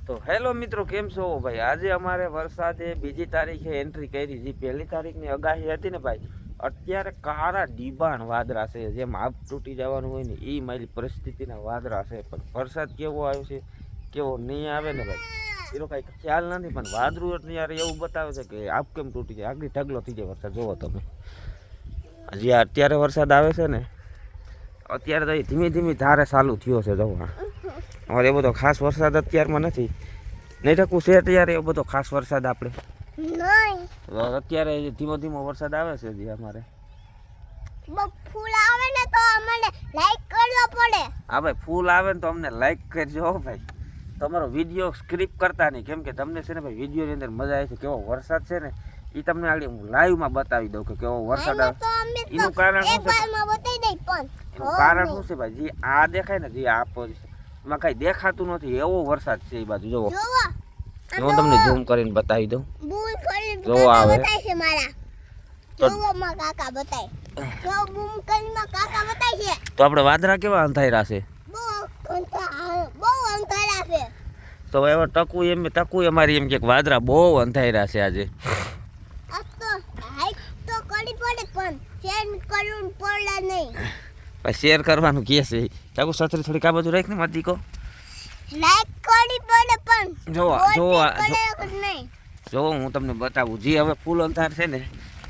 તો હેલો મિત્રો, કેમ છો ભાઈ? આજે અમારે વરસાદે બીજી તારીખે એન્ટ્રી કરી. જે પહેલી તારીખની આગાહી હતી ને ભાઈ, અત્યારે કાળા ડીબાણ વાદળા છે. જેમ આપ તૂટી જવાનું હોય ને એ મારી પરિસ્થિતિના વાદળા છે. પણ વરસાદ કેવો આવ્યો છે, કેવો નહીં આવે ને ભાઈ, એનો કાંઈ ખ્યાલ નથી. પણ વાદળું અત્યારે એવું બતાવે છે કે આપ કેમ તૂટી જાય, આગળ ઢગલો થઈ જાય વરસાદ. જોવો તમે, હજી અત્યારે વરસાદ આવે છે ને, અત્યારે તો ધીમે ધીમે ધારે ચાલુ થયો છે. જવા અમારે એ બધો ખાસ વરસાદ અત્યારમાં નથી. નહીં ટકું છે અત્યારે એ બધો ખાસ વરસાદ આપણે અત્યારે ધીમો ધીમો વરસાદ આવે છે. જે અમારે ફૂલ આવે ને તો અમને લાઈક કરવો પડે. હા ભાઈ, ફૂલ આવે ને તો અમને લાઈક કરજો ભાઈ. તમારો વિડીયો સ્ક્રિપ્ટ કરતા નહીં, કેમ કે તમને છે ને ભાઈ વિડીયોની અંદર મજા આવે છે. કેવો વરસાદ છે ને એ તમને આગળ હું લાઈવમાં બતાવી દઉં કે કેવો વરસાદ આવે. એનું કારણ શું છે? એનું કારણ શું છે ભાઈ? જે આ દેખાય ને, જે આ પોઝિશન એમાં કઈ દેખાતું નથી, એવો વરસાદ છે એ બાજુ. જોવો, હું તમને ઝૂમ કરીને બતાવી દઉં. જો આવે તો આપણે વાદળા કેવા અંધાર્યા છે. તો એવા ટકું અમારી એમ કે વાદળા બહુ અંધાર્યા છે આજે. શેર કરવાનું કે છે. ટકુ છત્રી થોડીક આ બાજુ રાખ ને મારી દીકો. જો હું તમને બતાવું. જે હવે ફૂલ અંધાર છે ને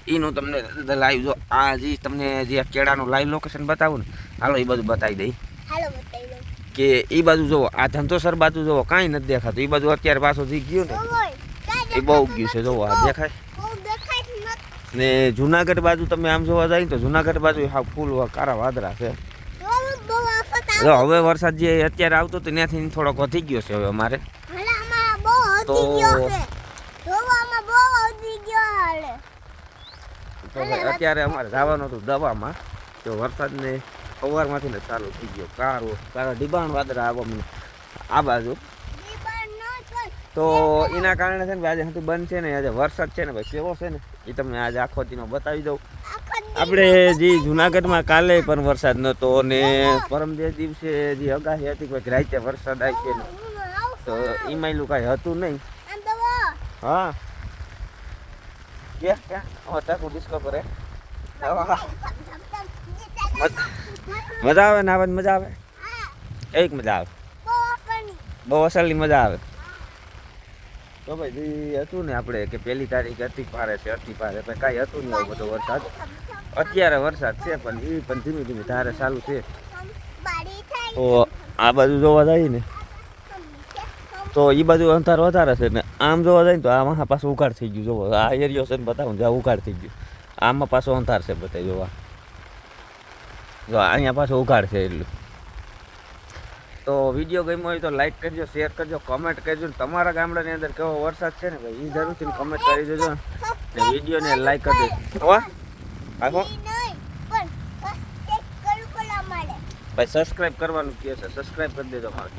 એનું તમને લાઈવ, જો આ જે તમને જે કેળાનું લાઈવ લોકેશન બતાવું ને, હાલો એ બધું બતાવી દઈ કે એ બાજુ જોવો. આ ધંધોસર બાજુ જોવો, કાંઈ નથી દેખાતું. એ બાજુ અત્યારે પાછું જે ગયું ને એ બહુ ગયું છે. જોવો આ દેખાય ને. જુનાગઢ બાજુ તમે આમ જોવા જાય તો જુનાગઢ બાજુ હા ફૂલ કાળા વાદળા છે. હવે વરસાદ જે અત્યારે આવતો તો ત્યાંથી થોડોક વધી ગયો છે હવે અમારે. તો અત્યારે અમારે જવાનું હતું દવામાં. તો વરસાદને સવારમાંથી ને ચાલુ થઈ ગયો. કાળા ડીબાણ વાદળા આવવા મને આ બાજુ. તો એના કારણે છે ને આજે હતું બંધ છે ને. આજે વરસાદ છે ને ભાઈ કેવો છે ને એ તમને આજે આખો દીનો બતાવી દઉં. આપણે જે જુનાગઢમાં કાલે પણ વરસાદ નહોતો ને પરમ દિવસે જે આગાહી હતી કોઈ રાતે વરસાદ આવી છે ને, તો એમાં કાંઈ હતું નહીં. હા ડિસ્કો કરે મજા આવે ને આવવાની મજા આવે. એક મજા આવે, બહુ અસલની મજા આવે. તો ભાઈ જે હતું ને આપણે કે પહેલી તારીખ અતિ ભારે છે, અતિ ભારે ભાઈ કાંઈ હતું નહીં આવું બધો વરસાદ. અત્યારે વરસાદ છે પણ એ પણ ધીમે ધીમે ધારે ચાલુ છે. તો આ બાજુ જોવા જાય ને તો એ બાજુ અંધાર વધારે છે ને આમ જોવા જાય ને તો આમાં પાછું ઉઘાડ થઈ ગયું. જોવો આ એરિયો છે ને બતાવું જ્યાં ઉઘાડ થઈ ગયું, આમાં પાછો અંધાર છે બતાવી. જોવા જો અહીંયા પાછું ઉઘાડ છે એટલું. તો વિડીયો ગમ્યો હોય તો લાઈક કરજો, શેર કરજો, કમેન્ટ કરજો. તમારા ગામડાની અંદર કેવો વરસાદ છે ને ભાઈ એ જરૂરથી કમેન્ટ કરી દેજો ને વિડીયોને લાઈક કરી દેજો. આખો ભાઈ સબસ્ક્રાઈબ કરવાનું કહે છે, સબસ્ક્રાઈબ કરી દેજો મારું.